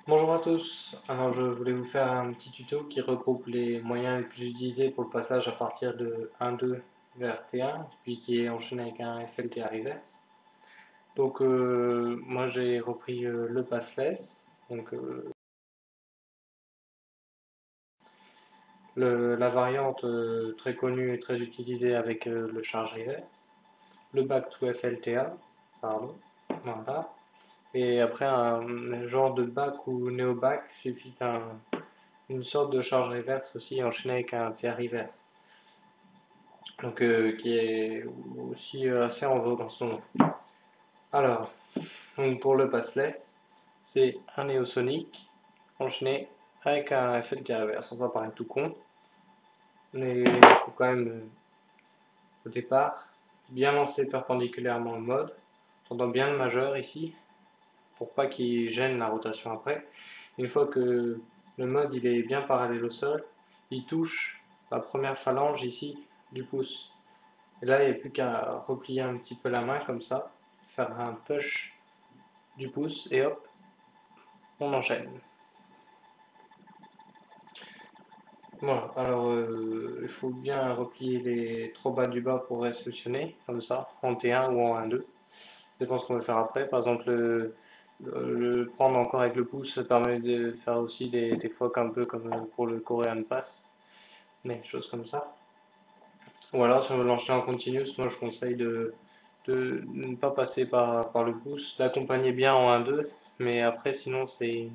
Bonjour à tous, alors je voulais vous faire un petit tuto qui regroupe les moyens les plus utilisés pour le passage à partir de 1-2 vers T1, puis qui est enchaîné avec un FLT reverse. Donc moi j'ai repris le passless, donc la variante très connue et très utilisée avec le charge reverse, le back to FLTA, pardon, voilà. Et après un genre de back ou néo-back suffit une sorte de charge reverse aussi enchaînée avec un tiers reverse. Donc qui est aussi assez en vogue en ce moment. Alors, donc pour le passelet, c'est un néosonique enchaîné avec un FLT reverse. Ça va paraître tout con, mais il faut quand même au départ bien lancer perpendiculairement le mode. J'entends bien le majeur ici pour pas qu'il gêne la rotation après. Une fois que le mode il est bien parallèle au sol, il touche la première phalange ici du pouce. Et là, il n'y a plus qu'à replier un petit peu la main comme ça, faire un push du pouce et hop, on enchaîne. Voilà, alors il faut bien replier les trop bas du bas pour réceptionner, comme ça, en T1 ou en 1-2. Ça dépend ce qu'on veut faire après. Par exemple, le prendre encore avec le pouce, ça permet de faire aussi des focs un peu comme pour le Korean Pass, mais choses comme ça. Ou alors, si on veut l'enchaîner en continuous, moi je conseille de ne pas passer par le pouce, d'accompagner bien en 1-2, mais après, sinon, c'est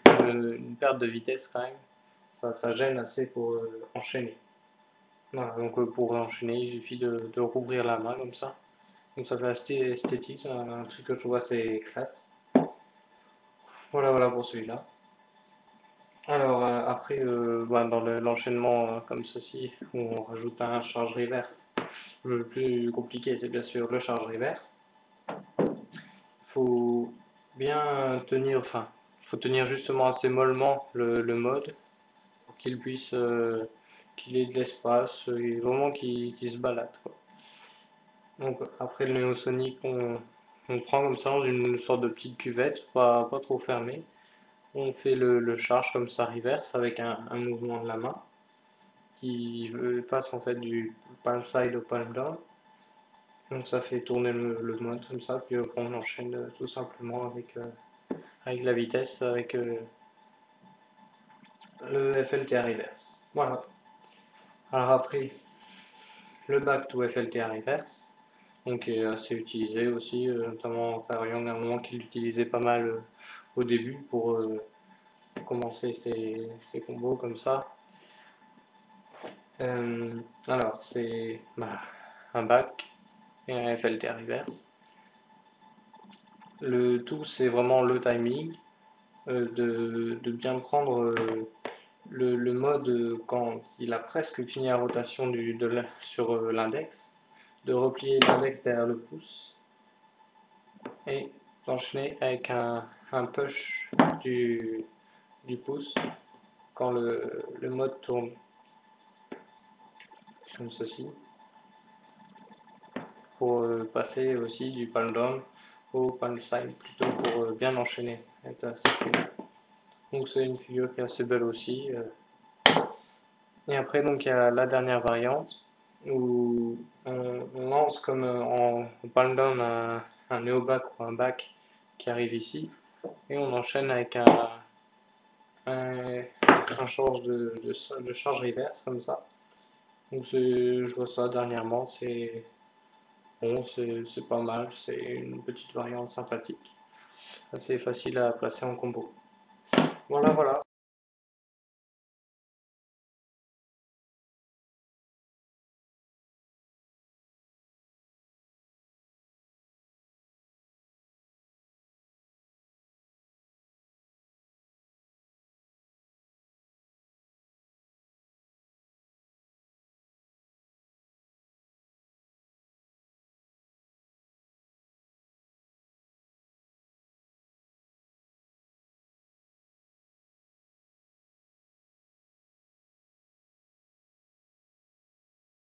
une perte de vitesse quand même. Ça gêne assez pour enchaîner. Voilà, donc pour enchaîner, il suffit de rouvrir la main comme ça. Donc ça fait assez esthétique, c'est un truc que je trouve assez classe. Voilà pour celui-là. Alors après, dans l'enchaînement comme ceci, où on rajoute un charge reverse, le plus compliqué c'est bien sûr le charge reverse. Faut bien tenir, enfin, faut tenir justement assez mollement le mode pour qu'il puisse, qu'il ait de l'espace, et vraiment qu'il se balade, quoi. Donc après le néosonique, on prend comme ça dans une sorte de petite cuvette, pas trop fermée. On fait le charge comme ça reverse avec un mouvement de la main qui passe en fait du palm side au palm down. Donc ça fait tourner le mode comme ça, puis on enchaîne tout simplement avec la vitesse, avec le FLT reverse. Voilà. Alors après, le back to FLT reverse, donc qui est assez utilisé aussi, notamment par Young à un moment qu'il l'utilisait pas mal au début pour commencer ses combos comme ça. Alors c'est un back et un FLT reverse. Le tout c'est vraiment le timing, de bien prendre le mode quand il a presque fini la rotation sur l'index, de replier l'index derrière le pouce et d'enchaîner avec un push du pouce quand le mode tourne, comme ceci, pour passer aussi du palm down au palm side, plutôt pour bien enchaîner. Donc c'est une figure qui est assez belle aussi. Et après, donc il y a la dernière variante où on lance comme en palm down un néo-back ou un back qui arrive ici, et on enchaîne avec un change de charge reverse comme ça. Donc je vois ça dernièrement, c'est bon, c'est pas mal, c'est une petite variante sympathique, assez facile à placer en combo. Voilà.